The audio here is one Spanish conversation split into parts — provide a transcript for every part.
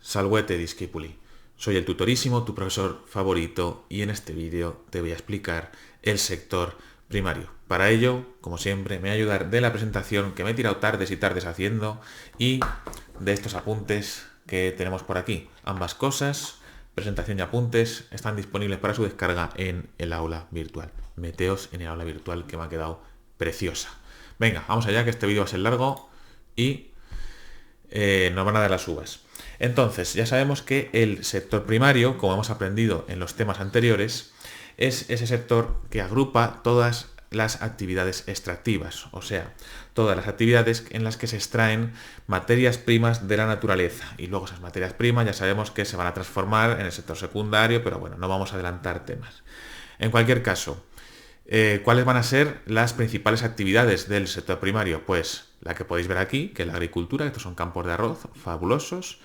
Salvete discipuli. Soy el tutorísimo, tu profesor favorito, y en este vídeo te voy a explicar el sector primario. Para ello, como siempre, me voy a ayudar de la presentación que me he tirado tardes y tardes haciendo y de estos apuntes que tenemos por aquí. Ambas cosas, presentación y apuntes, están disponibles para su descarga en el aula virtual. Meteos en el aula virtual, que me ha quedado preciosa. Venga, vamos allá, que este vídeo va a ser largo y nos van a dar las uvas. Entonces, ya sabemos que el sector primario, como hemos aprendido en los temas anteriores, es ese sector que agrupa todas las actividades extractivas, o sea, todas las actividades en las que se extraen materias primas de la naturaleza. Y luego esas materias primas ya sabemos que se van a transformar en el sector secundario, pero bueno, no vamos a adelantar temas. En cualquier caso, ¿cuáles van a ser las principales actividades del sector primario? Pues la que podéis ver aquí, que es la agricultura. Estos son campos de arroz fabulosos.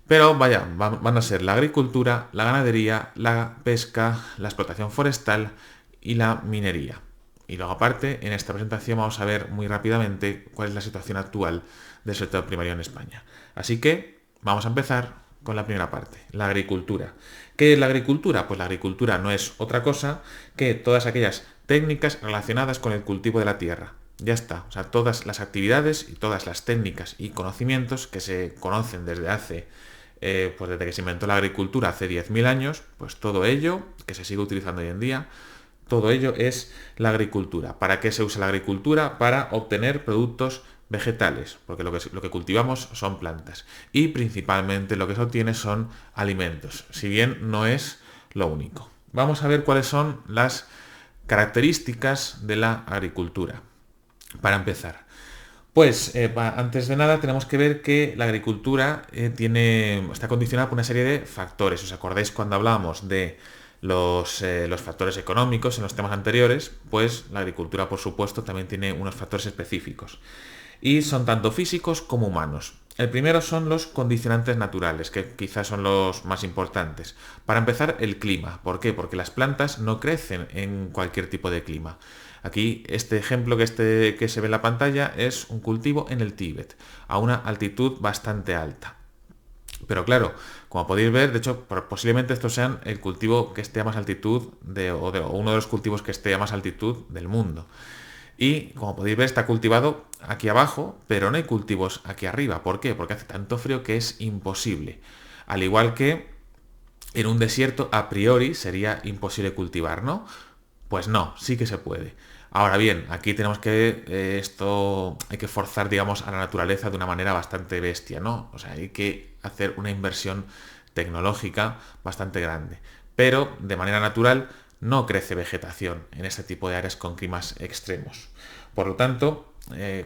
Pero vaya, van a ser la agricultura, la ganadería, la pesca, la explotación forestal y la minería. Y luego aparte, en esta presentación vamos a ver muy rápidamente cuál es la situación actual del sector primario en España. Así que vamos a empezar con la primera parte, la agricultura. ¿Qué es la agricultura? Pues la agricultura no es otra cosa que todas aquellas técnicas relacionadas con el cultivo de la tierra. Ya está, o sea, todas las actividades y todas las técnicas y conocimientos que se conocen desde hace pues desde que se inventó la agricultura hace 10.000 años, pues todo ello, que se sigue utilizando hoy en día, todo ello es la agricultura. ¿Para qué se usa la agricultura? Para obtener productos vegetales, porque lo que cultivamos son plantas. Y principalmente lo que se obtiene son alimentos, si bien no es lo único. Vamos a ver cuáles son las características de la agricultura. Para empezar, pues antes de nada tenemos que ver que la agricultura está condicionada por una serie de factores. ¿Os acordáis cuando hablábamos de los factores económicos en los temas anteriores? Pues la agricultura, por supuesto, también tiene unos factores específicos. Y son tanto físicos como humanos. El primero son los condicionantes naturales, que quizás son los más importantes. Para empezar, el clima. ¿Por qué? Porque las plantas no crecen en cualquier tipo de clima. Aquí este ejemplo que se ve en la pantalla es un cultivo en el Tíbet, a una altitud bastante alta. Pero claro, como podéis ver, de hecho, posiblemente estos sean el cultivo que esté a más altitud o uno de los cultivos que esté a más altitud del mundo. Y como podéis ver, está cultivado aquí abajo, pero no hay cultivos aquí arriba. ¿Por qué? Porque hace tanto frío que es imposible. Al igual que en un desierto, a priori, sería imposible cultivar, ¿no? Pues no, sí que se puede. Ahora bien, aquí tenemos que hay que forzar, digamos, a la naturaleza de una manera bastante bestia, ¿no? O sea, hay que hacer una inversión tecnológica bastante grande. Pero de manera natural no crece vegetación en este tipo de áreas con climas extremos. Por lo tanto,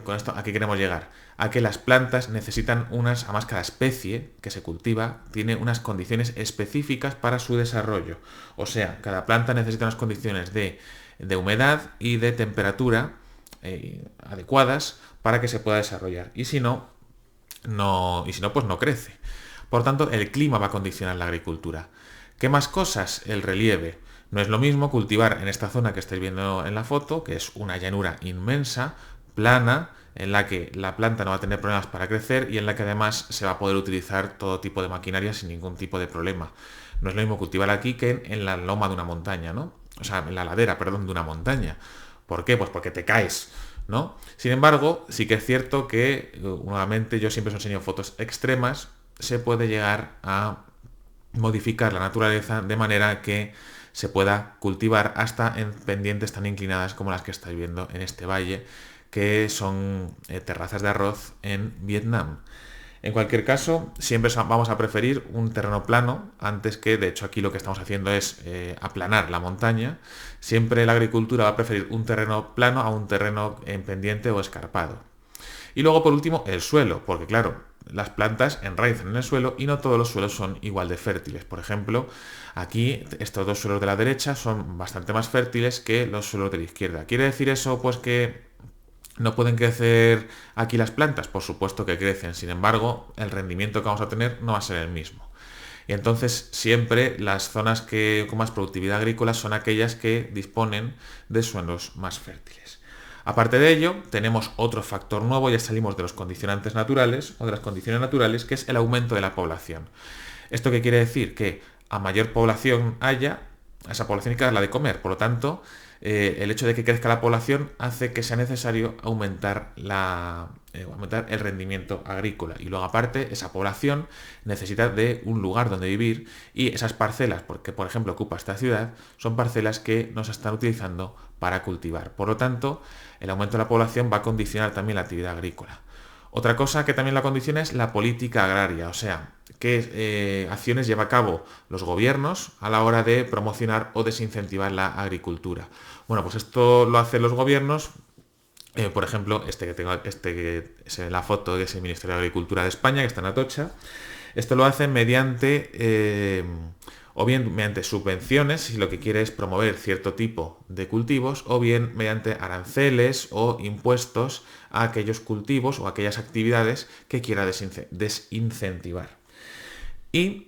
con esto, ¿a qué queremos llegar? A que las plantas necesitan además cada especie que se cultiva tiene unas condiciones específicas para su desarrollo. O sea, cada planta necesita unas condiciones de humedad y de temperatura adecuadas para que se pueda desarrollar. Y si no, pues no crece. Por tanto, el clima va a condicionar la agricultura. ¿Qué más cosas? El relieve. No es lo mismo cultivar en esta zona que estáis viendo en la foto, que es una llanura inmensa, plana, en la que la planta no va a tener problemas para crecer y en la que además se va a poder utilizar todo tipo de maquinaria sin ningún tipo de problema. No es lo mismo cultivar aquí que en la loma de una montaña, ¿no? O sea, en la ladera, perdón, de una montaña. ¿Por qué? Pues porque te caes, ¿no? Sin embargo, sí que es cierto que, nuevamente, yo siempre os enseño fotos extremas, se puede llegar a modificar la naturaleza de manera que se pueda cultivar hasta en pendientes tan inclinadas como las que estáis viendo en este valle, que son terrazas de arroz en Vietnam. En cualquier caso, siempre vamos a preferir un terreno plano antes que, de hecho aquí lo que estamos haciendo es aplanar la montaña. Siempre la agricultura va a preferir un terreno plano a un terreno en pendiente o escarpado. Y luego, por último, el suelo, porque claro, las plantas enraizan en el suelo y no todos los suelos son igual de fértiles. Por ejemplo, aquí estos dos suelos de la derecha son bastante más fértiles que los suelos de la izquierda. ¿Quiere decir eso pues que no pueden crecer aquí las plantas? Por supuesto que crecen, sin embargo, el rendimiento que vamos a tener no va a ser el mismo. Y entonces siempre las zonas con más productividad agrícola son aquellas que disponen de suelos más fértiles. Aparte de ello, tenemos otro factor nuevo, ya salimos de los condicionantes naturales o de las condiciones naturales, que es el aumento de la población. ¿Esto qué quiere decir? Que a mayor población haya, a esa población hay que darla de comer. Por lo tanto, el hecho de que crezca la población hace que sea necesario aumentar el rendimiento agrícola. Y luego, aparte, esa población necesita de un lugar donde vivir y esas parcelas, porque por ejemplo ocupa esta ciudad, son parcelas que no se están utilizando para cultivar. Por lo tanto, el aumento de la población va a condicionar también la actividad agrícola. Otra cosa que también la condiciona es la política agraria, o sea, qué acciones lleva a cabo los gobiernos a la hora de promocionar o desincentivar la agricultura. Bueno, pues esto lo hacen los gobiernos, por ejemplo, que es la foto, que es el Ministerio de Agricultura de España, que está en Atocha. Esto lo hacen o bien mediante subvenciones, si lo que quiere es promover cierto tipo de cultivos, o bien mediante aranceles o impuestos a aquellos cultivos o aquellas actividades que quiera desincentivar. Y,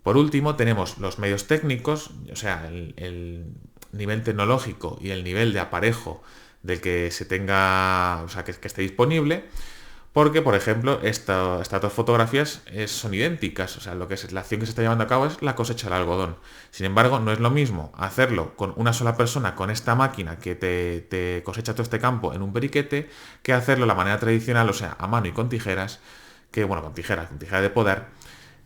por último, tenemos los medios técnicos, o sea, el nivel tecnológico y el nivel de aparejo del que se tenga, o sea, que esté disponible. Porque, por ejemplo, estas dos fotografías son idénticas, o sea, lo que es la acción que se está llevando a cabo es la cosecha del algodón. Sin embargo, no es lo mismo hacerlo con una sola persona, con esta máquina que te cosecha todo este campo en un periquete, que hacerlo de la manera tradicional, o sea, a mano y con tijeras, con tijera de podar,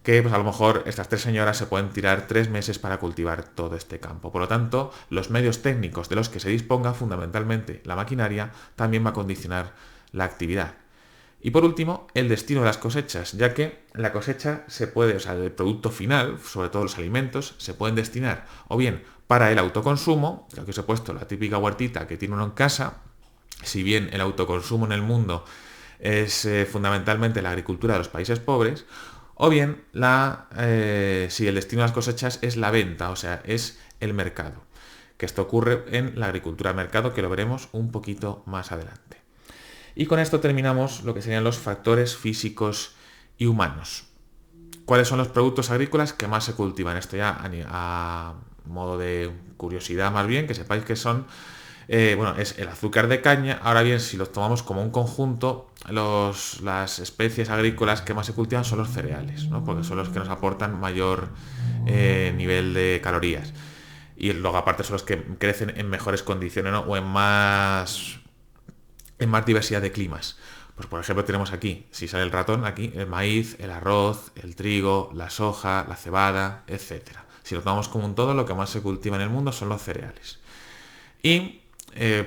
que pues a lo mejor estas tres señoras se pueden tirar 3 meses para cultivar todo este campo. Por lo tanto, los medios técnicos de los que se disponga, fundamentalmente la maquinaria, también va a condicionar la actividad. Y por último, el destino de las cosechas, ya que la cosecha el producto final, sobre todo los alimentos, se pueden destinar o bien para el autoconsumo, que aquí os he puesto la típica huertita que tiene uno en casa, si bien el autoconsumo en el mundo es fundamentalmente la agricultura de los países pobres, o bien si el destino de las cosechas es la venta, o sea, es el mercado, que esto ocurre en la agricultura mercado, que lo veremos un poquito más adelante. Y con esto terminamos lo que serían los factores físicos y humanos. ¿Cuáles son los productos agrícolas que más se cultivan? Esto ya a modo de curiosidad más bien, que sepáis que son, es el azúcar de caña. Ahora bien, si los tomamos como un conjunto, las especies agrícolas que más se cultivan son los cereales, ¿no? Porque son los que nos aportan mayor nivel de calorías. Y luego aparte son los que crecen en mejores condiciones, ¿no? O en más diversidad de climas. Pues por ejemplo tenemos aquí, si sale el ratón, aquí el maíz, el arroz, el trigo, la soja, la cebada, etc. Si lo tomamos como un todo, lo que más se cultiva en el mundo son los cereales. Y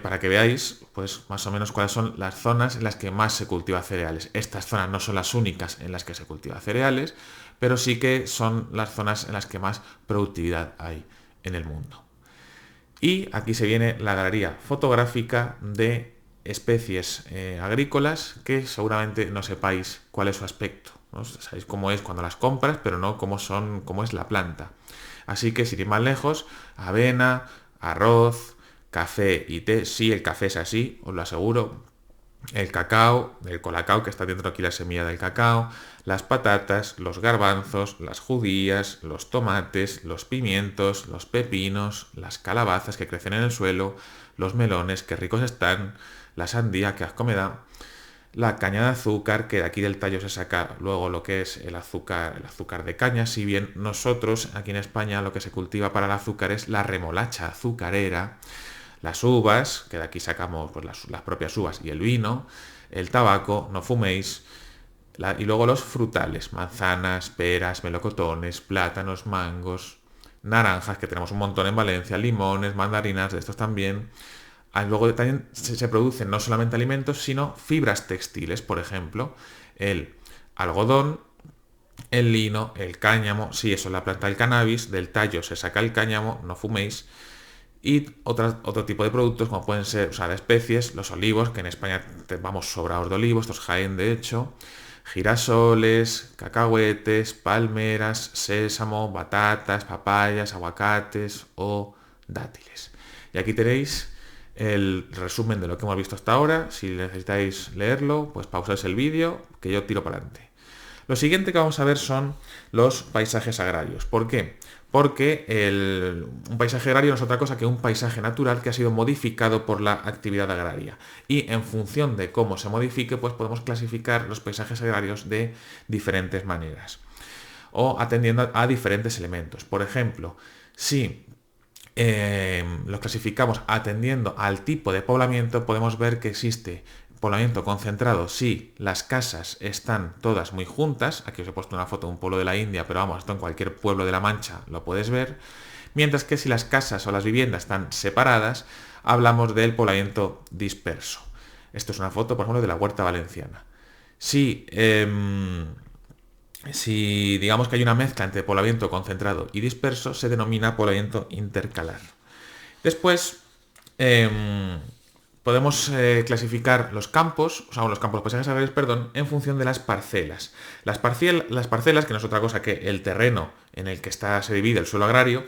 para que veáis, pues más o menos cuáles son las zonas en las que más se cultiva cereales. Estas zonas no son las únicas en las que se cultiva cereales, pero sí que son las zonas en las que más productividad hay en el mundo. Y aquí se viene la galería fotográfica de especies agrícolas que seguramente no sepáis cuál es su aspecto, ¿no? Sabéis cómo es cuando las compras, pero no cómo es la planta. Así que sin ir más lejos, avena, arroz, café y té. Sí, el café es así, os lo aseguro. El cacao, el colacao, que está dentro aquí la semilla del cacao, las patatas, los garbanzos, las judías, los tomates, los pimientos, los pepinos, las calabazas que crecen en el suelo, los melones, que ricos están, la sandía, que asco me da, la caña de azúcar, que de aquí del tallo se saca luego lo que es el azúcar de caña, si bien nosotros aquí en España lo que se cultiva para el azúcar es la remolacha azucarera, las uvas, que de aquí sacamos pues, las propias uvas y el vino, el tabaco, no fuméis, y luego los frutales, manzanas, peras, melocotones, plátanos, mangos, naranjas, que tenemos un montón en Valencia, limones, mandarinas, de estos también. Luego también se producen no solamente alimentos, sino fibras textiles, por ejemplo, el algodón, el lino, el cáñamo, sí, eso es la planta del cannabis, del tallo se saca el cáñamo, no fuméis, y otro tipo de productos como pueden ser, de especies, los olivos, que en España vamos sobrados de olivos, estos Jaén de hecho, girasoles, cacahuetes, palmeras, sésamo, batatas, papayas, aguacates o dátiles. Y aquí tenéis el resumen de lo que hemos visto hasta ahora. Si necesitáis leerlo, pues pausáis el vídeo, que yo tiro para adelante. Lo siguiente que vamos a ver son los paisajes agrarios. ¿Por qué? Porque un paisaje agrario no es otra cosa que un paisaje natural que ha sido modificado por la actividad agraria. Y en función de cómo se modifique, pues podemos clasificar los paisajes agrarios de diferentes maneras o atendiendo a diferentes elementos. Por ejemplo, si los clasificamos atendiendo al tipo de poblamiento, podemos ver que existe poblamiento concentrado si las casas están todas muy juntas. Aquí os he puesto una foto de un pueblo de la India, pero vamos, esto en cualquier pueblo de la Mancha lo puedes ver. Mientras que si las casas o las viviendas están separadas, hablamos del poblamiento disperso. Esto es una foto, por ejemplo, de la Huerta Valenciana. Si digamos que hay una mezcla entre poblamiento concentrado y disperso, se denomina poblamiento intercalar. Después podemos clasificar los campos, los paisajes agrarios, perdón, en función de las parcelas. Las parcelas, que no es otra cosa que el terreno en el que se divide el suelo agrario,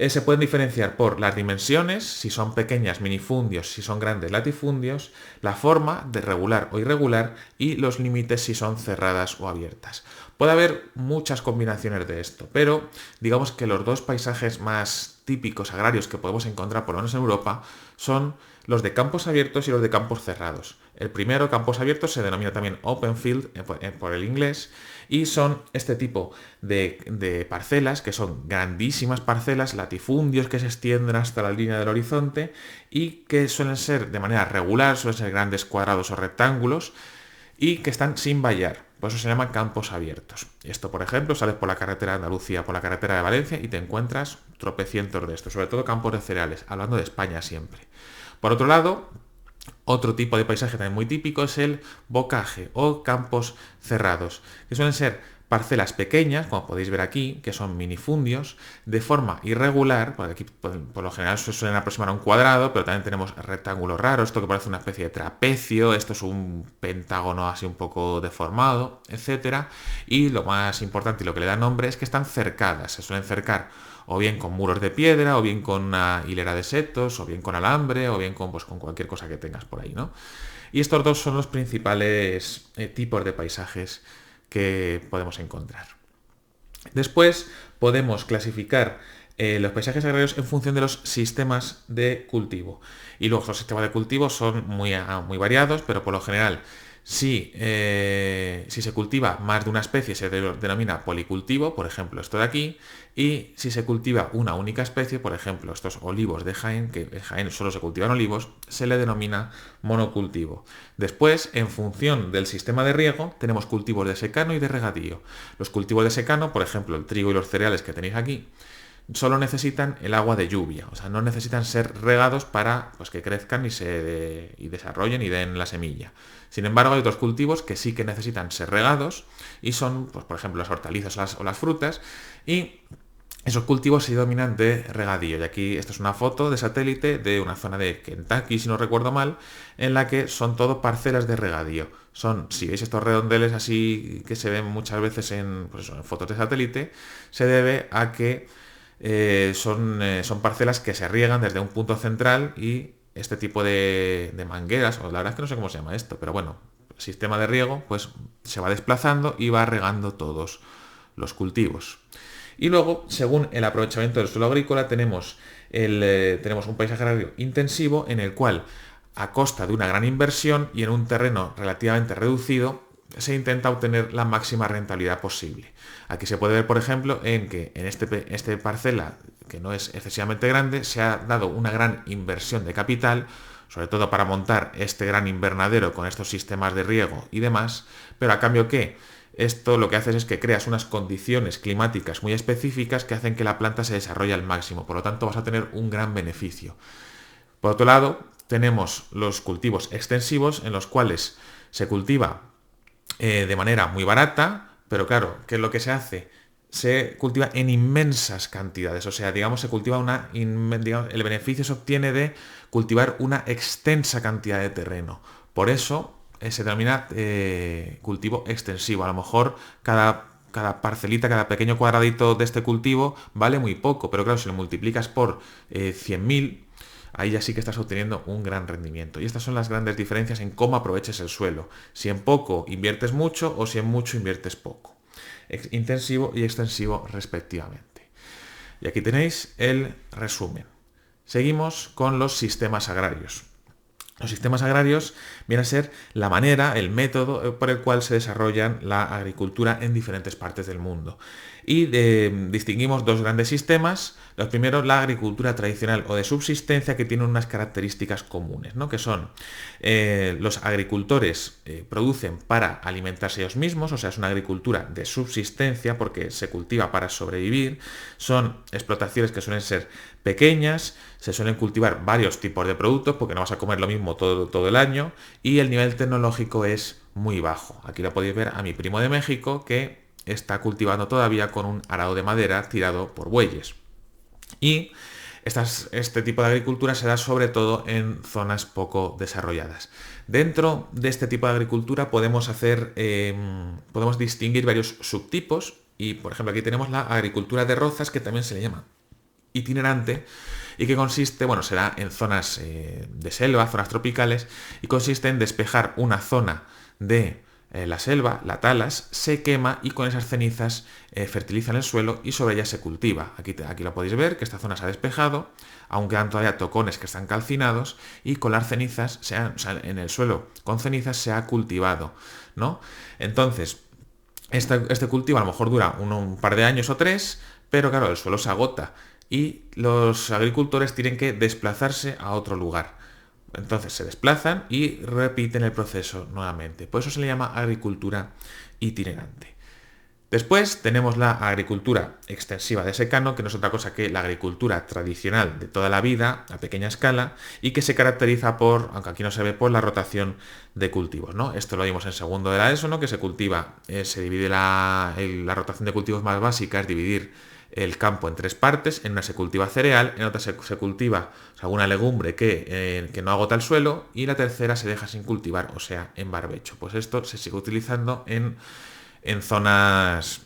se pueden diferenciar por las dimensiones, si son pequeñas minifundios, si son grandes latifundios, la forma de regular o irregular y los límites si son cerradas o abiertas. Puede haber muchas combinaciones de esto, pero digamos que los dos paisajes más típicos agrarios que podemos encontrar, por lo menos en Europa, son los de campos abiertos y los de campos cerrados. El primero, campos abiertos, se denomina también open field por el inglés, y son este tipo de parcelas, que son grandísimas parcelas, latifundios que se extienden hasta la línea del horizonte y que suelen ser de manera regular, suelen ser grandes cuadrados o rectángulos y que están sin vallar. Por eso se llaman campos abiertos. Esto, por ejemplo, sales por la carretera de Andalucía, por la carretera de Valencia y te encuentras tropecientos de estos, sobre todo campos de cereales, hablando de España siempre. Por otro lado, otro tipo de paisaje también muy típico es el bocaje o campos cerrados, que suelen ser parcelas pequeñas, como podéis ver aquí, que son minifundios, de forma irregular, porque aquí por lo general se suelen aproximar a un cuadrado, pero también tenemos rectángulos raros, esto que parece una especie de trapecio, esto es un pentágono así un poco deformado, etc. Y lo más importante y lo que le da nombre es que están cercadas, se suelen cercar o bien con muros de piedra, o bien con una hilera de setos, o bien con alambre, o bien con cualquier cosa que tengas por ahí, ¿no? Y estos dos son los principales tipos de paisajes que podemos encontrar. Después podemos clasificar los paisajes agrarios en función de los sistemas de cultivo. Y luego los sistemas de cultivo son muy variados, pero por lo general, si se cultiva más de una especie se denomina policultivo, por ejemplo esto de aquí, y si se cultiva una única especie, por ejemplo estos olivos de Jaén, que en Jaén solo se cultivan olivos, se le denomina monocultivo. Después, en función del sistema de riego, tenemos cultivos de secano y de regadío. Los cultivos de secano, por ejemplo el trigo y los cereales que tenéis aquí, solo necesitan el agua de lluvia, o sea, no necesitan ser regados para que crezcan y desarrollen y den la semilla. Sin embargo, hay otros cultivos que sí que necesitan ser regados y son, por ejemplo, las hortalizas o las frutas, y esos cultivos se denominan de regadío. Y aquí esta es una foto de satélite de una zona de Kentucky, si no recuerdo mal, en la que son todo parcelas de regadío. Si veis estos redondeles así que se ven muchas veces en fotos de satélite, se debe a que son parcelas que se riegan desde un punto central y este tipo de mangueras, o la verdad es que no sé cómo se llama esto, pero bueno, sistema de riego, pues se va desplazando y va regando todos los cultivos. Y luego, según el aprovechamiento del suelo agrícola, tenemos un paisaje agrario intensivo en el cual, a costa de una gran inversión y en un terreno relativamente reducido, se intenta obtener la máxima rentabilidad posible. Aquí se puede ver, por ejemplo, en que en este parcela, que no es excesivamente grande, se ha dado una gran inversión de capital, sobre todo para montar este gran invernadero con estos sistemas de riego y demás, pero a cambio ¿qué? Esto lo que haces es que creas unas condiciones climáticas muy específicas que hacen que la planta se desarrolle al máximo, por lo tanto vas a tener un gran beneficio. Por otro lado, tenemos los cultivos extensivos en los cuales se cultiva de manera muy barata, pero claro, ¿qué es lo que se hace? Se cultiva en inmensas cantidades, o sea, digamos, el beneficio se obtiene de cultivar una extensa cantidad de terreno. Por eso se denomina cultivo extensivo. A lo mejor cada parcelita, cada pequeño cuadradito de este cultivo vale muy poco, pero claro, si lo multiplicas por 100.000, ahí ya sí que estás obteniendo un gran rendimiento. Y estas son las grandes diferencias en cómo aproveches el suelo. Si en poco inviertes mucho o si en mucho inviertes poco. Intensivo y extensivo respectivamente. Y aquí tenéis el resumen. Seguimos con los sistemas agrarios. Los sistemas agrarios vienen a ser la manera, el método por el cual se desarrollan la agricultura en diferentes partes del mundo. Y distinguimos dos grandes sistemas. Los primeros, la agricultura tradicional o de subsistencia, que tienen unas características comunes, ¿no? Que son los agricultores producen para alimentarse ellos mismos, o sea, es una agricultura de subsistencia porque se cultiva para sobrevivir. Son explotaciones que suelen ser pequeñas, se suelen cultivar varios tipos de productos porque no vas a comer lo mismo todo el año, y el nivel tecnológico es muy bajo. Aquí lo podéis ver a mi primo de México, que está cultivando todavía con un arado de madera tirado por bueyes. Y este tipo de agricultura se da sobre todo en zonas poco desarrolladas. Dentro de este tipo de agricultura podemos distinguir varios subtipos, y por ejemplo aquí tenemos la agricultura de rozas, que también se le llama itinerante, y que consiste, bueno, se da en zonas de selva, zonas tropicales, y consiste en despejar una zona de la selva, la talas, se quema y con esas cenizas fertilizan el suelo y sobre ella se cultiva. Aquí lo podéis ver, que esta zona se ha despejado, aunque quedan todavía tocones que están calcinados, y con las cenizas, en el suelo con cenizas se ha cultivado, ¿no? Entonces, este cultivo a lo mejor dura un par de años o 3, pero claro, el suelo se agota y los agricultores tienen que desplazarse a otro lugar. Entonces se desplazan y repiten el proceso nuevamente. Por eso se le llama agricultura itinerante. Después tenemos la agricultura extensiva de secano, que no es otra cosa que la agricultura tradicional de toda la vida, a pequeña escala, y que se caracteriza por, aunque aquí no se ve, por la rotación de cultivos, ¿no? Esto lo vimos en segundo de la ESO, ¿no? Que se cultiva, se divide la rotación de cultivos más básica, es dividir el campo en 3 partes. En una se cultiva cereal, en otra se cultiva alguna legumbre que no agota el suelo, y la tercera se deja sin cultivar, o sea, en barbecho. Pues esto se sigue utilizando en zonas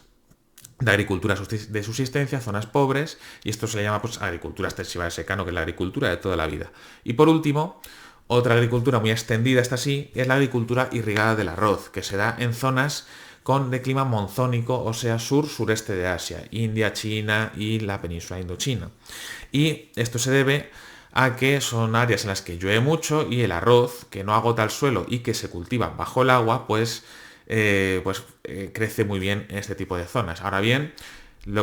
de agricultura de subsistencia, zonas pobres, y esto se le llama pues agricultura extensiva de secano, que es la agricultura de toda la vida. Y por último, otra agricultura muy extendida, esta sí, es la agricultura irrigada del arroz, que se da en zonas de clima monzónico, o sea, sur-sureste de Asia, India, China y la península indochina. Y esto se debe a que son áreas en las que llueve mucho y el arroz, que no agota el suelo y que se cultiva bajo el agua, crece muy bien en este tipo de zonas. Ahora bien,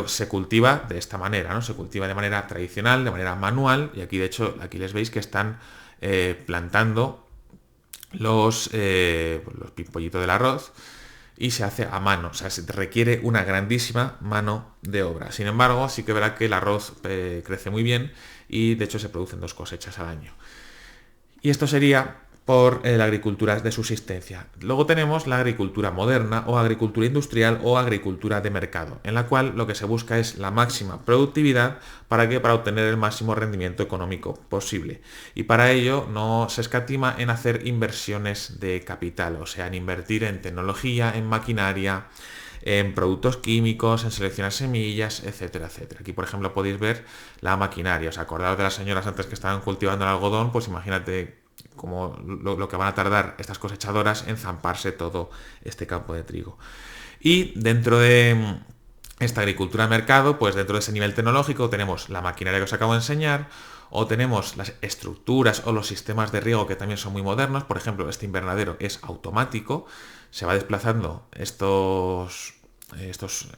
se cultiva de esta manera, ¿no? Se cultiva de manera tradicional, de manera manual, y aquí de hecho, aquí les veis que están plantando los pimpollitos del arroz, y se hace a mano, o sea, se requiere una grandísima mano de obra. Sin embargo, sí que verá que el arroz crece muy bien, y de hecho se producen 2 cosechas al año. Y esto sería por la agricultura de subsistencia. Luego tenemos la agricultura moderna, o agricultura industrial, o agricultura de mercado, en la cual lo que se busca es la máxima productividad para obtener el máximo rendimiento económico posible. Y para ello no se escatima en hacer inversiones de capital, o sea, en invertir en tecnología, en maquinaria, en productos químicos, en seleccionar semillas, etcétera, etcétera. Aquí, por ejemplo, podéis ver la maquinaria. ¿Os acordáis de las señoras antes que estaban cultivando el algodón? Pues imagínate como lo que van a tardar estas cosechadoras en zamparse todo este campo de trigo. Y dentro de esta agricultura de mercado, pues dentro de ese nivel tecnológico tenemos la maquinaria que os acabo de enseñar, o tenemos las estructuras o los sistemas de riego, que también son muy modernos. Por ejemplo, este invernadero es automático, se va desplazando estos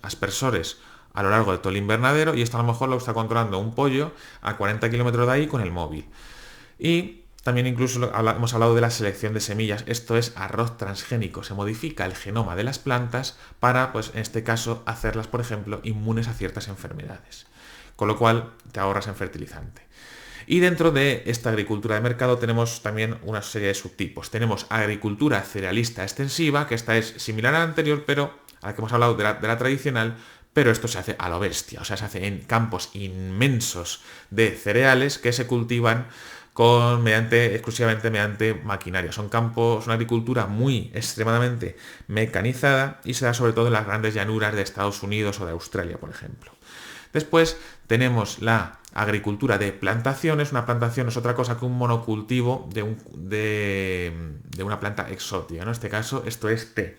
aspersores a lo largo de todo el invernadero, y esto a lo mejor lo está controlando un pollo a 40 kilómetros de ahí con el móvil. Y también incluso hemos hablado de la selección de semillas. Esto es arroz transgénico. Se modifica el genoma de las plantas para, pues en este caso, hacerlas, por ejemplo, inmunes a ciertas enfermedades. Con lo cual te ahorras en fertilizante. Y dentro de esta agricultura de mercado tenemos también una serie de subtipos. Tenemos agricultura cerealista extensiva, que esta es similar a la anterior, pero a la que hemos hablado de la tradicional, pero esto se hace a lo bestia. O sea, se hace en campos inmensos de cereales que se cultivan exclusivamente mediante maquinaria. Son campos, una agricultura muy extremadamente mecanizada, y se da sobre todo en las grandes llanuras de Estados Unidos o de Australia, por ejemplo. Después tenemos la agricultura de plantaciones. Una plantación es otra cosa que un monocultivo de una planta exótica, ¿no? En este caso, esto es té.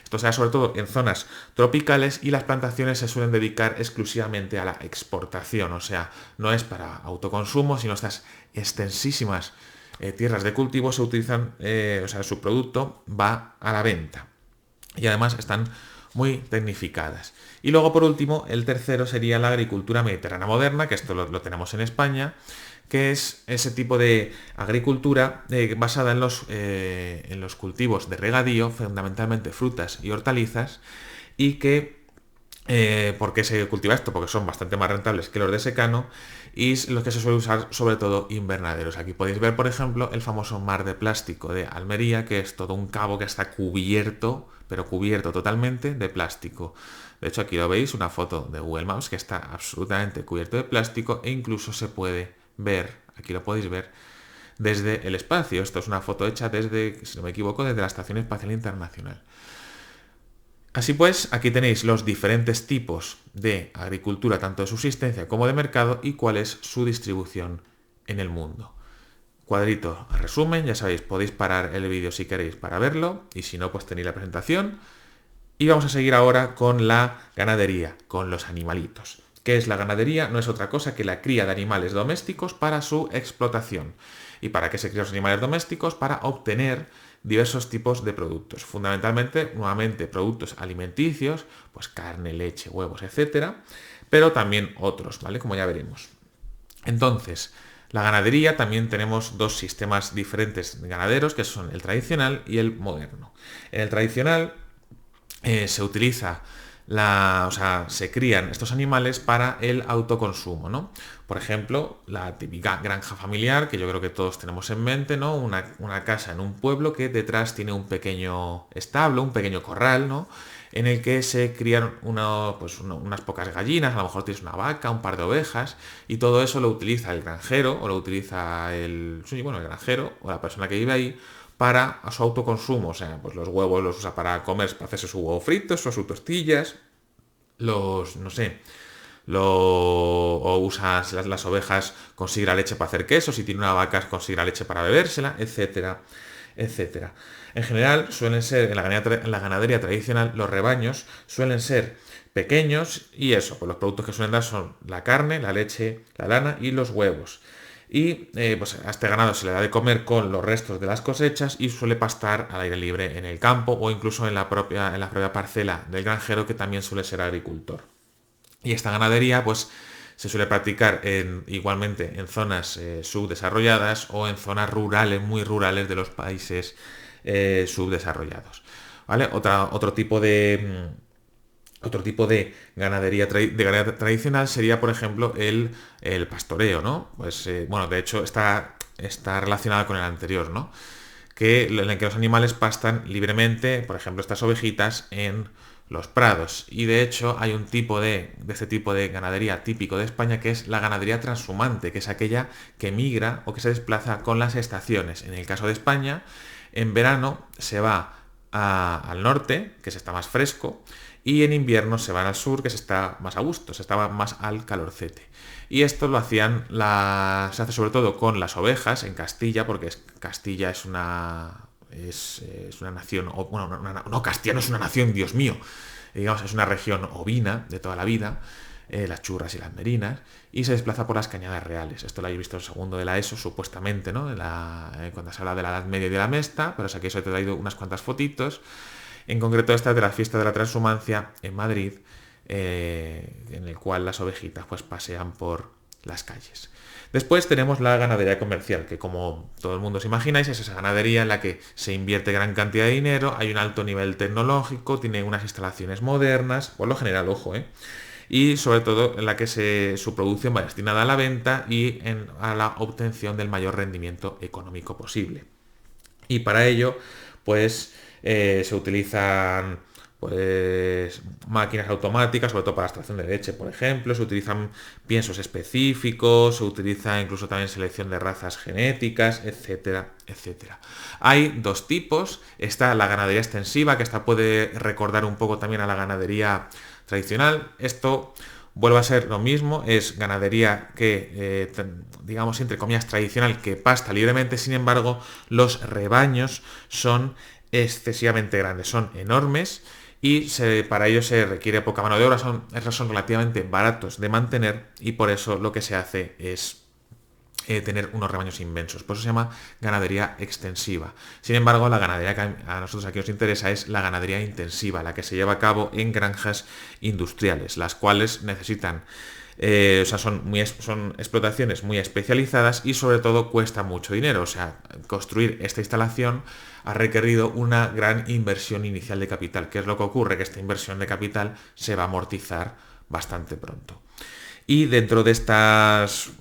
Esto se da sobre todo en zonas tropicales y las plantaciones se suelen dedicar exclusivamente a la exportación, o sea, no es para autoconsumo, sino estas extensísimas tierras de cultivo se utilizan, o sea, su producto va a la venta. Y además están muy tecnificadas. Y luego, por último, el tercero sería la agricultura mediterránea moderna, que esto lo tenemos en España, que es ese tipo de agricultura basada en los cultivos de regadío, fundamentalmente frutas y hortalizas, y que ¿por qué se cultiva esto? Porque son bastante más rentables que los de secano y es los que se suele usar sobre todo invernaderos. Aquí podéis ver, por ejemplo, el famoso mar de plástico de Almería, que es todo un cabo que está cubierto, pero cubierto totalmente de plástico. De hecho, aquí lo veis, una foto de Google Maps que está absolutamente cubierto de plástico e incluso se puede ver, aquí lo podéis ver, desde el espacio. Esto es una foto hecha desde, si no me equivoco, desde la Estación Espacial Internacional. Así pues, aquí tenéis los diferentes tipos de agricultura, tanto de subsistencia como de mercado, y cuál es su distribución en el mundo. Cuadrito a resumen, ya sabéis, podéis parar el vídeo si queréis para verlo, y si no, pues tenéis la presentación. Y vamos a seguir ahora con la ganadería, con los animalitos. ¿Qué es la ganadería? No es otra cosa que la cría de animales domésticos para su explotación. ¿Y para qué se crían los animales domésticos? Para obtener diversos tipos de productos. Fundamentalmente, nuevamente, productos alimenticios, pues carne, leche, huevos, etcétera, pero también otros, ¿vale? Como ya veremos. Entonces, la ganadería también tenemos dos sistemas diferentes de ganaderos, que son el tradicional y el moderno. En el tradicional se utiliza se crían estos animales para el autoconsumo, ¿no? Por ejemplo, la típica granja familiar, que yo creo que todos tenemos en mente, ¿no? Una casa en un pueblo que detrás tiene un pequeño establo, un pequeño corral, ¿no? En el que se crían unas pocas gallinas, a lo mejor tienes una vaca, un par de ovejas, y todo eso lo utiliza el granjero, o lo utiliza el granjero, o la persona que vive ahí, para su autoconsumo. O sea, pues los huevos los usa para comer, para hacerse sus huevos fritos o sus tortillas, o usa las ovejas, consigue la leche para hacer queso, si tiene una vaca consigue la leche para bebérsela, etcétera, etcétera. En general suelen ser, en la ganadería tradicional, los rebaños suelen ser pequeños y eso, pues los productos que suelen dar son la carne, la leche, la lana y los huevos. Y pues a este ganado se le da de comer con los restos de las cosechas y suele pastar al aire libre en el campo o incluso en la propia parcela del granjero, que también suele ser agricultor. Y esta ganadería pues se suele practicar igualmente en zonas subdesarrolladas o en zonas rurales, muy rurales de los países subdesarrollados. ¿Vale? Otro tipo de ganadería tradicional sería, por ejemplo, el pastoreo, ¿no? Pues, de hecho, está relacionada con el anterior, ¿no? En el que los animales pastan libremente, por ejemplo, estas ovejitas en los prados. Y de hecho hay un tipo de este tipo de ganadería típico de España, que es la ganadería transhumante, que es aquella que migra o que se desplaza con las estaciones. En el caso de España, en verano se va al norte, que se está más fresco, y en invierno se van al sur, que se está más a gusto, se estaba más al calorcete. Y esto lo hacían, se hace sobre todo con las ovejas en Castilla, porque Castilla es una nación, no, Castilla no es una nación, Dios mío, digamos, es una región ovina de toda la vida, las churras y las merinas, y se desplaza por las cañadas reales. Esto lo habéis visto en segundo de la ESO, supuestamente, ¿no? Cuando se habla de la Edad Media y de la Mesta, pero aquí os he traído unas cuantas fotitos. En concreto esta de la fiesta de la transhumancia en Madrid, en el cual las ovejitas pues pasean por las calles. Después tenemos la ganadería comercial, que como todo el mundo os imagináis, es esa ganadería en la que se invierte gran cantidad de dinero, hay un alto nivel tecnológico, tiene unas instalaciones modernas, por lo general, ojo, y sobre todo en la que su producción va destinada a la venta y a la obtención del mayor rendimiento económico posible. Y para ello, pues se utilizan pues máquinas automáticas, sobre todo para la extracción de leche, por ejemplo, se utilizan piensos específicos, se utiliza incluso también selección de razas genéticas, etcétera, etcétera. Hay dos tipos, está la ganadería extensiva, que esta puede recordar un poco también a la ganadería tradicional. Esto vuelve a ser lo mismo, es ganadería que, digamos, entre comillas, tradicional, que pasta libremente. Sin embargo, los rebaños son excesivamente grandes, son enormes y para ello se requiere poca mano de obra, son relativamente baratos de mantener y por eso lo que se hace es tener unos rebaños inmensos. Por eso se llama ganadería extensiva. Sin embargo, la ganadería que a nosotros aquí nos interesa es la ganadería intensiva, la que se lleva a cabo en granjas industriales, las cuales necesitan, o sea, son explotaciones muy especializadas y sobre todo cuesta mucho dinero. O sea, construir esta instalación ha requerido una gran inversión inicial de capital. ¿Qué es lo que ocurre? Que esta inversión de capital se va a amortizar bastante pronto. Y dentro de estas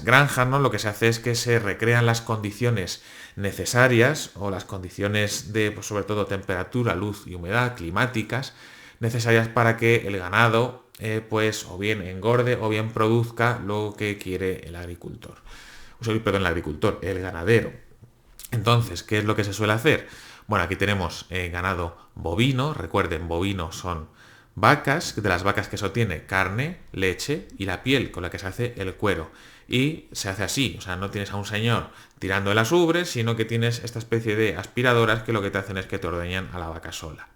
granjas, ¿no? Lo que se hace es que se recrean las condiciones necesarias o las condiciones de, pues, sobre todo temperatura, luz y humedad climáticas necesarias para que el ganado pues o bien engorde o bien produzca lo que quiere el agricultor. Perdón, el ganadero. Entonces, ¿qué es lo que se suele hacer? Bueno, aquí tenemos ganado bovino. Recuerden, bovinos son vacas, de las vacas que se obtiene carne, leche y la piel con la que se hace el cuero. Y se hace así, o sea, no tienes a un señor tirando de las ubres, sino que tienes esta especie de aspiradoras que lo que te hacen es que te ordeñan a la vaca sola.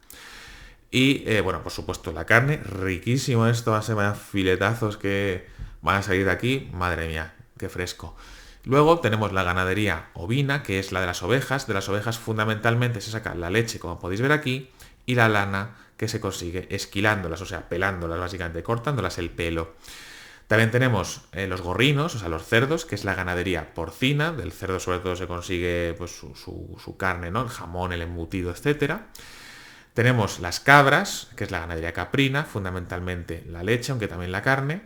Y bueno, por supuesto, la carne, riquísimo esto, va a ser filetazos que van a salir de aquí, madre mía, qué fresco. Luego tenemos la ganadería ovina, que es la de las ovejas. De las ovejas fundamentalmente se saca la leche, como podéis ver aquí, y la lana que se consigue esquilándolas, o sea, pelándolas, básicamente, cortándolas el pelo. También tenemos los gorrinos, o sea, los cerdos, que es la ganadería porcina. Del cerdo sobre todo se consigue pues, su carne, ¿no? El jamón, el embutido, etc. Tenemos las cabras, que es la ganadería caprina, fundamentalmente la leche, aunque también la carne.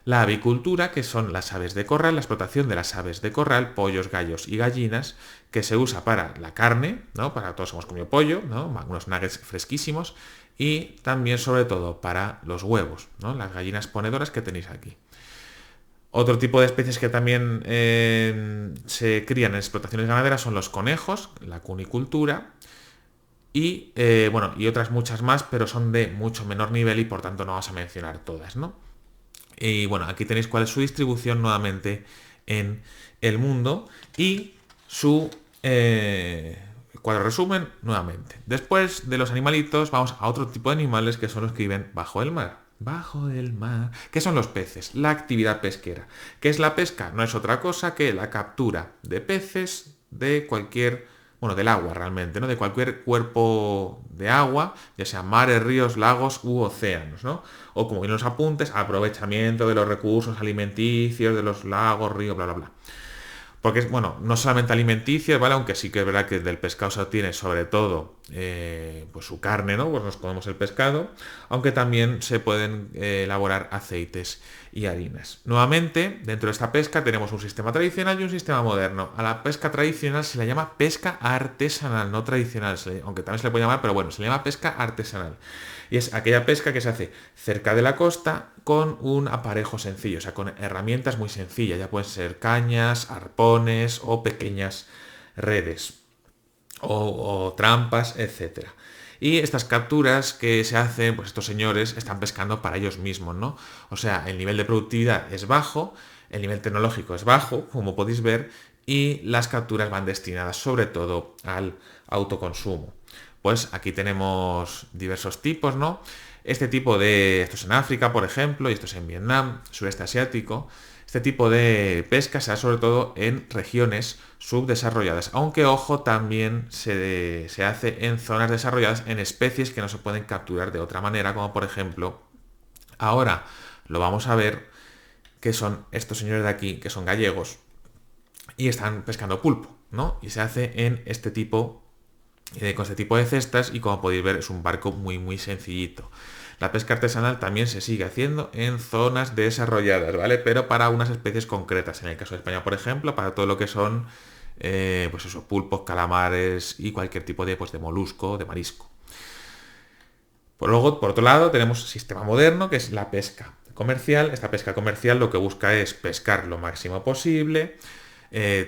La avicultura, que son las aves de corral, la explotación de las aves de corral, pollos, gallos y gallinas, que se usa para la carne, ¿no? Para todos hemos comido pollo, ¿no? Unos nuggets fresquísimos, y también sobre todo para los huevos, ¿no? Las gallinas ponedoras que tenéis aquí. Otro tipo de especies que también se crían en explotaciones ganaderas son los conejos, la cunicultura, y bueno, y otras muchas más, pero son de mucho menor nivel y por tanto no vamos a mencionar todas, ¿no? Y bueno, aquí tenéis cuál es su distribución nuevamente en el mundo y su cuadro resumen nuevamente. Después de los animalitos vamos a otro tipo de animales que son los que viven bajo el mar. Bajo el mar. ¿Qué son los peces? La actividad pesquera. ¿Qué es la pesca? No es otra cosa que la captura de peces de cualquier, bueno, del agua realmente, ¿no? De cualquier cuerpo de agua, ya sean mares, ríos, lagos u océanos, ¿no? O como bien los apuntes, aprovechamiento de los recursos alimenticios de los lagos, ríos, bla, bla, bla. Porque es, bueno, no solamente alimenticios, ¿vale? Aunque sí que es verdad que del pescado se obtiene sobre todo pues su carne, ¿no? Pues nos comemos el pescado, aunque también se pueden elaborar aceites y harinas. Nuevamente, dentro de esta pesca tenemos un sistema tradicional y un sistema moderno. A la pesca tradicional se le llama pesca artesanal, no tradicional, aunque también se le puede llamar, pero bueno, se le llama pesca artesanal. Y es aquella pesca que se hace cerca de la costa con un aparejo sencillo, o sea, con herramientas muy sencillas. Ya pueden ser cañas, arpones o pequeñas redes o trampas, etc. Y estas capturas que se hacen, pues estos señores están pescando para ellos mismos, ¿no? O sea, el nivel de productividad es bajo, el nivel tecnológico es bajo, como podéis ver, y las capturas van destinadas sobre todo al autoconsumo. Pues aquí tenemos diversos tipos, ¿no? Esto es en África, por ejemplo, y esto es en Vietnam, sureste asiático. Este tipo de pesca se da sobre todo en regiones subdesarrolladas, aunque ojo, también se hace en zonas desarrolladas en especies que no se pueden capturar de otra manera, como por ejemplo, ahora lo vamos a ver, que son estos señores de aquí, que son gallegos, y están pescando pulpo, ¿no? Y se hace en con este tipo de cestas y como podéis ver es un barco muy muy sencillito. La pesca artesanal también se sigue haciendo en zonas desarrolladas, ¿vale? Pero para unas especies concretas. En el caso de España, por ejemplo, para todo lo que son pues eso, pulpos, calamares y cualquier tipo de, pues, de molusco, de marisco. Luego, por otro lado, tenemos sistema moderno, que es la pesca comercial. Esta pesca comercial lo que busca es pescar lo máximo posible,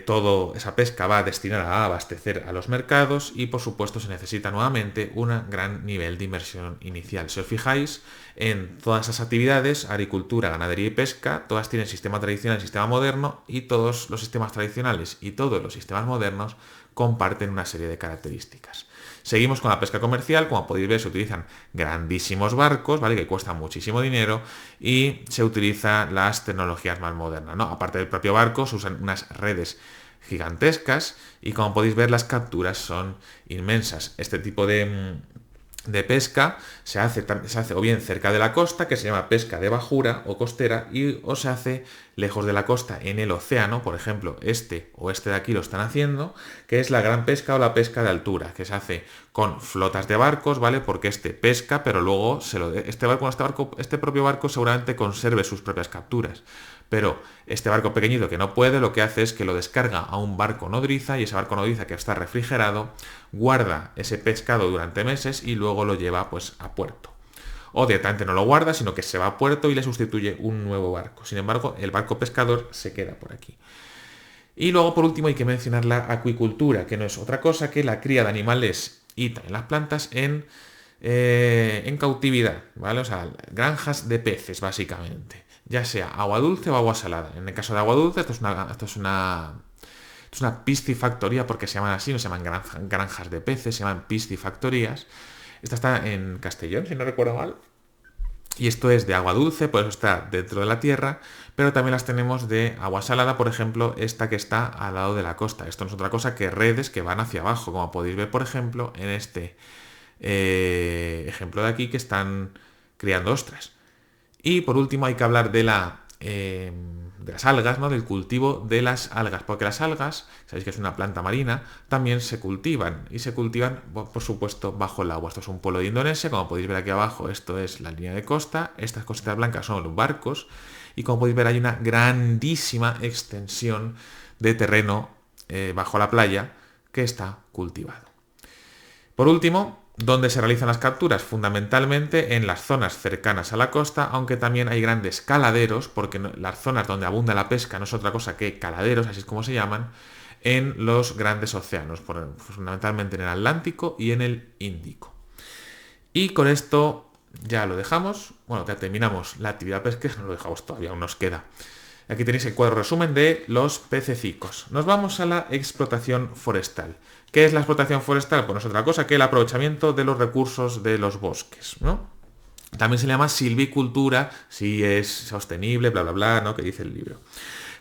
toda esa pesca va destinada a abastecer a los mercados y por supuesto se necesita nuevamente un gran nivel de inversión inicial. Si os fijáis, en todas esas actividades, agricultura, ganadería y pesca, todas tienen sistema tradicional y sistema moderno, y todos los sistemas tradicionales y todos los sistemas modernos comparten una serie de características. Seguimos con la pesca comercial. Como podéis ver, se utilizan grandísimos barcos, ¿vale?, que cuestan muchísimo dinero, y se utilizan las tecnologías más modernas, ¿no? Aparte del propio barco, se usan unas redes gigantescas y, como podéis ver, las capturas son inmensas. Este tipo de pesca se hace o bien cerca de la costa, que se llama pesca de bajura o costera, o se hace lejos de la costa, en el océano. Por ejemplo, este de aquí lo están haciendo, que es la gran pesca o la pesca de altura, que se hace con flotas de barcos, ¿vale? Porque este pesca, pero luego este propio barco seguramente conserve sus propias capturas. Pero este barco pequeñito que no puede, lo que hace es que lo descarga a un barco nodriza, y ese barco nodriza, que está refrigerado, guarda ese pescado durante meses y luego lo lleva pues a puerto. O directamente no lo guarda, sino que se va a puerto y le sustituye un nuevo barco. Sin embargo, el barco pescador se queda por aquí. Y luego, por último, hay que mencionar la acuicultura, que no es otra cosa que la cría de animales y también las plantas en cautividad, ¿vale? O sea, granjas de peces, básicamente. Ya sea agua dulce o agua salada. En el caso de agua dulce, esto es una piscifactoría, porque se llaman así, no se llaman granjas de peces, se llaman piscifactorías. Esta está en Castellón, si no recuerdo mal. Y esto es de agua dulce, por eso está dentro de la tierra, pero también las tenemos de agua salada, por ejemplo, esta que está al lado de la costa. Esto no es otra cosa que redes que van hacia abajo, como podéis ver, por ejemplo, en este ejemplo de aquí, que están criando ostras. Y por último hay que hablar de las algas, ¿no? Del cultivo de las algas, porque las algas, sabéis que es una planta marina, también se cultivan, y se cultivan, por supuesto, bajo el agua. Esto es un pueblo de Indonesia, como podéis ver aquí abajo, esto es la línea de costa, estas cositas blancas son los barcos, y como podéis ver hay una grandísima extensión de terreno bajo la playa que está cultivado. Por último, ¿dónde se realizan las capturas? Fundamentalmente en las zonas cercanas a la costa, aunque también hay grandes caladeros, porque las zonas donde abunda la pesca no es otra cosa que caladeros, así es como se llaman, en los grandes océanos, fundamentalmente en el Atlántico y en el Índico. Y con esto ya lo dejamos. Bueno, ya terminamos la actividad pesquera, no lo dejamos todavía, aún nos queda. Aquí tenéis el cuadro resumen de los pececicos. Nos vamos a la explotación forestal. ¿Qué es la explotación forestal? Pues no es otra cosa que el aprovechamiento de los recursos de los bosques, ¿no? También se le llama silvicultura, si es sostenible, bla, bla, bla, ¿no?, que dice el libro.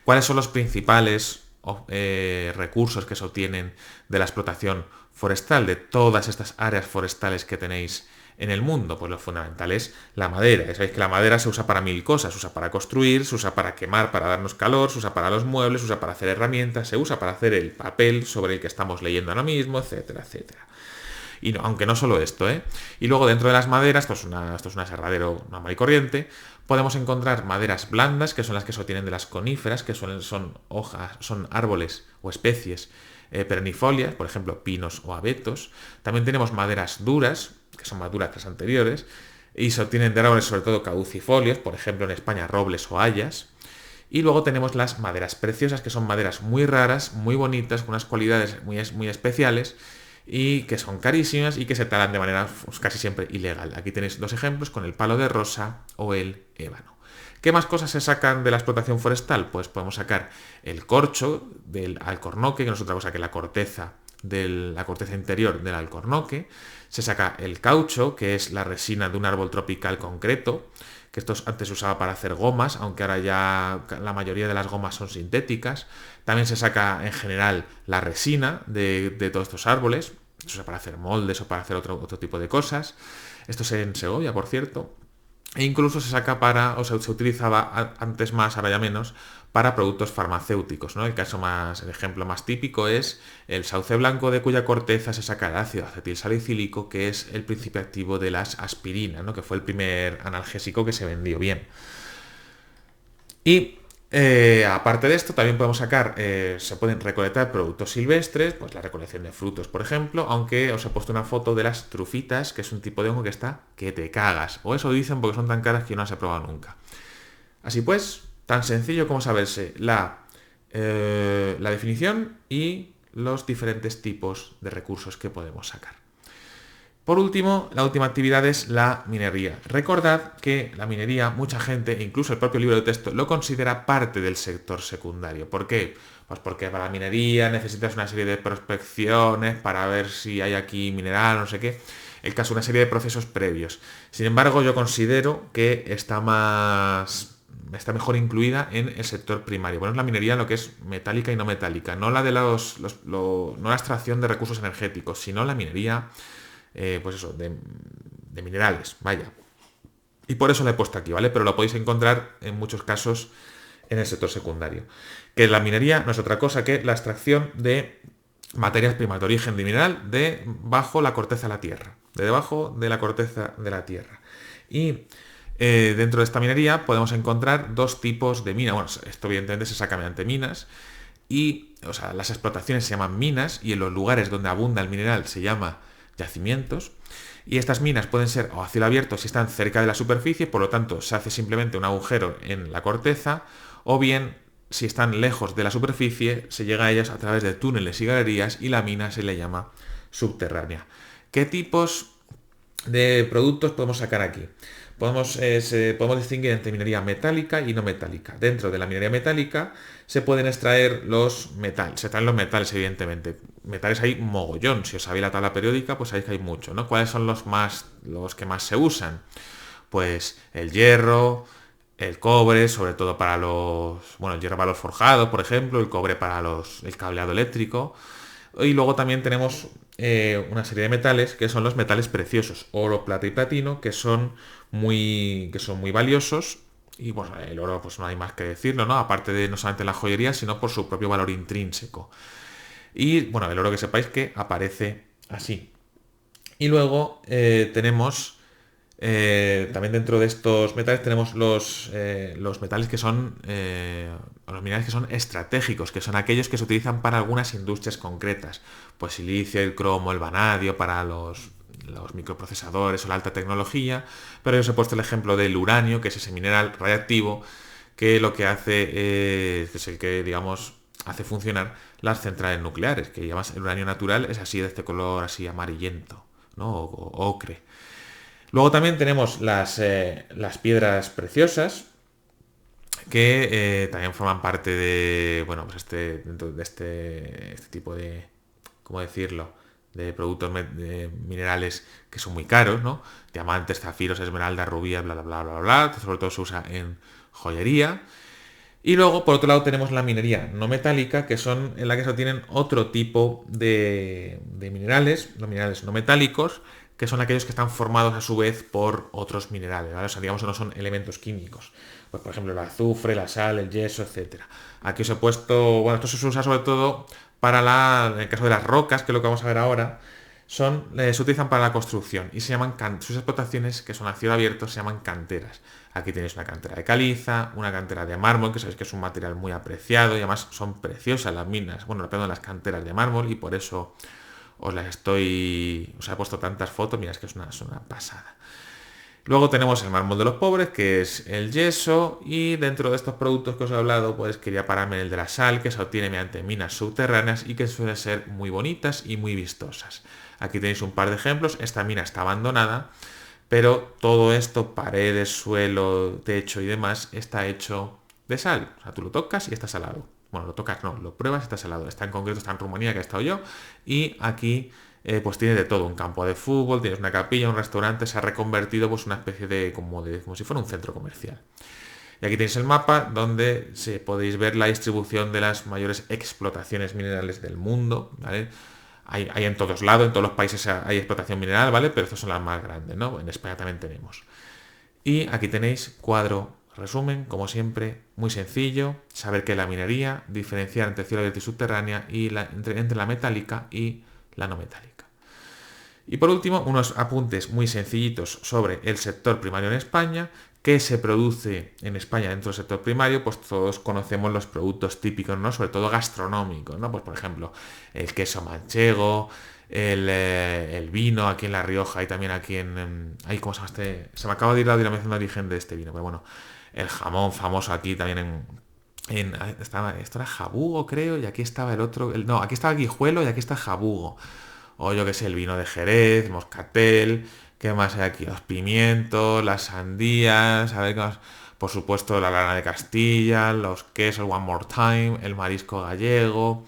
¿Cuáles son los principales recursos que se obtienen de la explotación forestal, de todas estas áreas forestales que tenéis en el mundo? Pues lo fundamental es la madera. Ya sabéis que la madera se usa para mil cosas. Se usa para construir, se usa para quemar, para darnos calor, se usa para los muebles, se usa para hacer herramientas, se usa para hacer el papel sobre el que estamos leyendo ahora mismo, etcétera, etcétera. Y no, aunque no solo esto, ¿eh? Y luego dentro de las maderas, esto es un aserradero normal y corriente, podemos encontrar maderas blandas, que son las que se obtienen de las coníferas, que son hojas, son árboles o especies perennifolias, por ejemplo, pinos o abetos. También tenemos maderas duras, que son más duras que las anteriores, y se obtienen de árboles sobre todo caducifolios, por ejemplo en España robles o hayas. Y luego tenemos las maderas preciosas, que son maderas muy raras, muy bonitas, con unas cualidades muy especiales, y que son carísimas y que se talan de manera casi siempre ilegal. Aquí tenéis dos ejemplos con el palo de rosa o el ébano. ¿Qué más cosas se sacan de la explotación forestal? Pues podemos sacar el corcho del alcornoque, que no es otra cosa que la corteza interior del alcornoque. Se saca el caucho, que es la resina de un árbol tropical concreto, que esto antes se usaba para hacer gomas, aunque ahora ya la mayoría de las gomas son sintéticas. También se saca en general la resina de todos estos árboles, se usa para hacer moldes o para hacer otro tipo de cosas. Esto es en Segovia, por cierto. E incluso se saca se utilizaba antes más, ahora ya menos, para productos farmacéuticos, ¿no? El ejemplo más típico es el sauce blanco, de cuya corteza se saca el ácido acetilsalicílico, que es el principio activo de las aspirinas, ¿no?, que fue el primer analgésico que se vendió bien. Y aparte de esto, también podemos sacar, se pueden recolectar productos silvestres, pues la recolección de frutos, por ejemplo, aunque os he puesto una foto de las trufitas, que es un tipo de hongo que está que te cagas, o eso dicen porque son tan caras que no las he probado nunca. Así pues, tan sencillo como saberse la la definición y los diferentes tipos de recursos que podemos sacar. Por último, la última actividad es la minería. Recordad que la minería, mucha gente, incluso el propio libro de texto, lo considera parte del sector secundario. ¿Por qué? Pues porque para la minería necesitas una serie de prospecciones para ver si hay aquí mineral, no sé qué. El caso, una serie de procesos previos. Sin embargo, yo considero que está mejor incluida en el sector primario. Bueno, es la minería lo que es metálica y no metálica, no la de no la extracción de recursos energéticos, sino la minería pues eso, de minerales, vaya. Y por eso la he puesto aquí, ¿vale? Pero lo podéis encontrar en muchos casos en el sector secundario. Que la minería no es otra cosa que la extracción de materias primas de origen de mineral de bajo la corteza de la tierra, de debajo de la corteza de la tierra. Y dentro de esta minería podemos encontrar dos tipos de minas. Bueno, esto evidentemente se saca mediante minas. Y, o sea, las explotaciones se llaman minas y en los lugares donde abunda el mineral se llama yacimientos, y estas minas pueden ser a cielo abierto si están cerca de la superficie, por lo tanto se hace simplemente un agujero en la corteza, o bien si están lejos de la superficie se llega a ellas a través de túneles y galerías y la mina se le llama subterránea. ¿Qué tipos de productos podemos sacar aquí? Podemos distinguir entre minería metálica y no metálica. Dentro de la minería metálica se pueden extraer los metales. Se extraen los metales, evidentemente. Metales hay mogollón. Si os sabéis la tabla periódica, pues sabéis que hay mucho, ¿no? ¿Cuáles son los que más se usan? Pues el hierro, el cobre, sobre todo para el hierro para los forjados, por ejemplo, el cobre para el cableado eléctrico. Y luego también tenemos una serie de metales que son los metales preciosos, oro, plata y platino, que son muy valiosos. Y bueno, el oro pues no hay más que decirlo, ¿no? Aparte de no solamente la joyería, sino por su propio valor intrínseco. Y bueno, el oro que sepáis que aparece así. Y luego tenemos también dentro de estos metales tenemos los metales que son, los minerales que son estratégicos, que son aquellos que se utilizan para algunas industrias concretas. Pues silicio, el cromo, el vanadio, para los microprocesadores o la alta tecnología. Pero yo os he puesto el ejemplo del uranio, que es ese mineral radiactivo, que lo que hace es el que, digamos, hace funcionar las centrales nucleares, que además el uranio natural es así, de este color así amarillento, ¿no? O ocre. Luego también tenemos las piedras preciosas, que también forman parte de, bueno, pues dentro de este tipo de, ¿cómo decirlo?, de productos de minerales que son muy caros, ¿no? Diamantes, zafiros, esmeraldas, rubíes, bla, bla, bla, bla, bla, que sobre todo se usa en joyería. Y luego, por otro lado, tenemos la minería no metálica, que son en la que se obtienen otro tipo de minerales, los minerales no metálicos, que son aquellos que están formados a su vez por otros minerales, ¿vale? O sea, digamos que no son elementos químicos. Pues, por ejemplo, el azufre, la sal, el yeso, etcétera. Aquí os he puesto, bueno, esto se usa sobre todo en el caso de las rocas, que es lo que vamos a ver ahora, se utilizan para la construcción y se llaman sus explotaciones, que son a cielo abierto, se llaman canteras. Aquí tenéis una cantera de caliza, una cantera de mármol, que sabéis que es un material muy apreciado y además son preciosas las minas, bueno, perdón, las canteras de mármol, y por eso os he puesto tantas fotos, mira, es que es una pasada. Luego tenemos el mármol de los pobres, que es el yeso, y dentro de estos productos que os he hablado, pues quería pararme en el de la sal, que se obtiene mediante minas subterráneas y que suelen ser muy bonitas y muy vistosas. Aquí tenéis un par de ejemplos. Esta mina está abandonada, pero todo esto, paredes, suelo, techo y demás, está hecho de sal. O sea, tú lo tocas y está salado. Bueno, lo tocas, no, lo pruebas y está salado. Está en concreto, está en Rumanía, que he estado yo, y aquí pues tiene de todo, un campo de fútbol, tienes una capilla, un restaurante, se ha reconvertido pues una especie como si fuera un centro comercial. Y aquí tenéis el mapa donde podéis ver la distribución de las mayores explotaciones minerales del mundo, ¿vale? Hay en todos lados, en todos los países hay explotación mineral, ¿vale? Pero estas son las más grandes, ¿no? En España también tenemos. Y aquí tenéis cuadro resumen, como siempre, muy sencillo, saber que la minería, diferenciar entre cielo abierto y subterránea, y entre la metálica y la no metálica. Y por último, unos apuntes muy sencillitos sobre el sector primario en España. ¿Qué se produce en España dentro del sector primario? Pues todos conocemos los productos típicos, ¿no? Sobre todo gastronómicos, ¿no? Pues por ejemplo, el queso manchego, el vino aquí en La Rioja y también aquí ¿cómo se llama este? Se me acaba de ir la denominación de origen de este vino, pero bueno, el jamón famoso aquí también esto era jabugo, creo, y aquí estaba el otro, no, aquí estaba guijuelo y aquí está jabugo. O yo qué sé, el vino de Jerez, moscatel, ¿qué más hay aquí? Los pimientos, las sandías, a ver qué más. Por supuesto, la lana de Castilla, los quesos One More Time, el marisco gallego,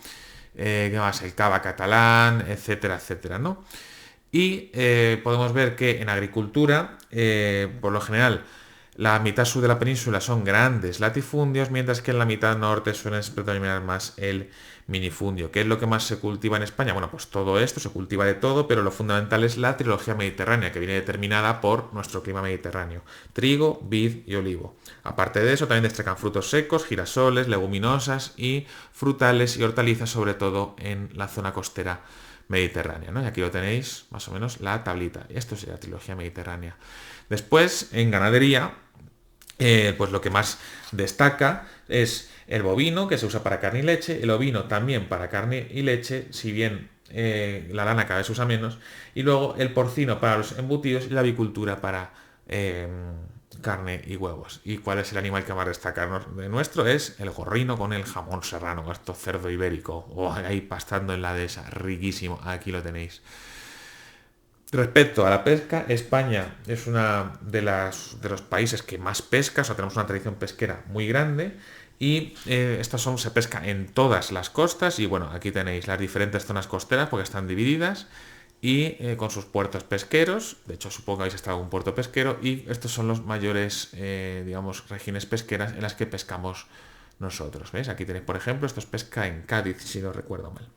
¿qué más? El cava catalán, etcétera, etcétera, ¿no? Y podemos ver que en agricultura, por lo general, la mitad sur de la península son grandes latifundios, mientras que en la mitad norte suelen predominar más el minifundio. ¿Qué es lo que más se cultiva en España? Bueno, pues todo esto, se cultiva de todo, pero lo fundamental es la trilogía mediterránea, que viene determinada por nuestro clima mediterráneo. Trigo, vid y olivo. Aparte de eso, también destacan frutos secos, girasoles, leguminosas y frutales y hortalizas, sobre todo en la zona costera mediterránea, ¿no? Y aquí lo tenéis, más o menos, la tablita. Esto es la trilogía mediterránea. Después, en ganadería, pues lo que más destaca es el bovino, que se usa para carne y leche, el ovino también para carne y leche, si bien la lana cada vez se usa menos, y luego el porcino para los embutidos y la avicultura para carne y huevos. ¿Y cuál es el animal que más destaca de nuestro? Es el gorrino con el jamón serrano, esto cerdo ibérico, ahí pastando en la dehesa, riquísimo, aquí lo tenéis. Respecto a la pesca, España es una de los países que más pesca, o sea, tenemos una tradición pesquera muy grande y se pesca en todas las costas y bueno, aquí tenéis las diferentes zonas costeras porque están divididas y con sus puertos pesqueros, de hecho supongo que habéis estado en un puerto pesquero y estos son los mayores, digamos, regiones pesqueras en las que pescamos nosotros, ¿veis? Aquí tenéis, por ejemplo, esto es pesca en Cádiz, si no recuerdo mal.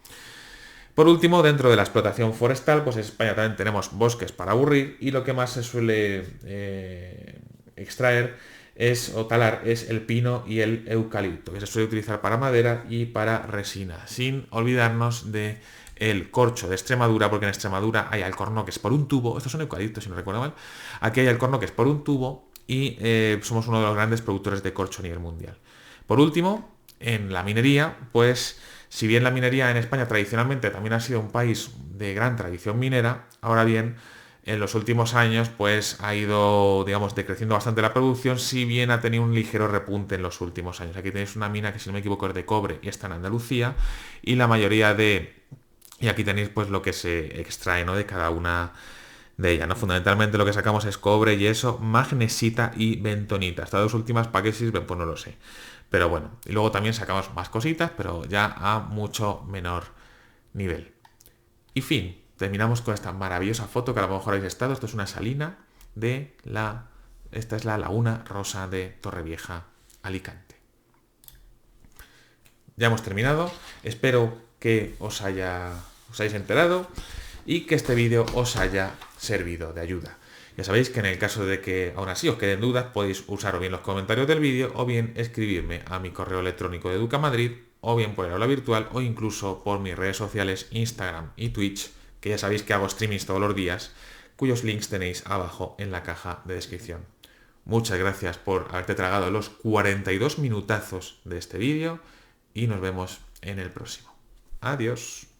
Por último, dentro de la explotación forestal, pues en España también tenemos bosques para aburrir y lo que más se suele extraer o talar es el pino y el eucalipto, que se suele utilizar para madera y para resina, sin olvidarnos de el corcho de Extremadura, porque en Extremadura hay alcornoques por un tubo, estos son eucaliptos si no recuerdo mal, aquí hay alcornoques por un tubo y somos uno de los grandes productores de corcho a nivel mundial. Por último, en la minería, pues si bien la minería en España tradicionalmente también ha sido un país de gran tradición minera, ahora bien, en los últimos años pues ha ido, digamos, decreciendo bastante la producción, si bien ha tenido un ligero repunte en los últimos años. Aquí tenéis una mina que, si no me equivoco, es de cobre y está en Andalucía, y la mayoría y aquí tenéis pues lo que se extrae, ¿no?, de cada una de ellas, ¿no? Fundamentalmente lo que sacamos es cobre, yeso, magnesita y bentonita. Estas dos últimas, ¿para qué sirven? Pues no lo sé. Pero bueno, y luego también sacamos más cositas, pero ya a mucho menor nivel. Y fin, terminamos con esta maravillosa foto que a lo mejor habéis estado. Esto es una salina esta es la Laguna Rosa de Torrevieja, Alicante. Ya hemos terminado. Espero que os hayáis enterado y que este vídeo os haya servido de ayuda. Ya sabéis que en el caso de que aún así os queden dudas, podéis usar o bien los comentarios del vídeo o bien escribirme a mi correo electrónico de Educamadrid o bien por el aula virtual o incluso por mis redes sociales Instagram y Twitch, que ya sabéis que hago streamings todos los días, cuyos links tenéis abajo en la caja de descripción. Muchas gracias por haberte tragado los 42 minutazos de este vídeo y nos vemos en el próximo. Adiós.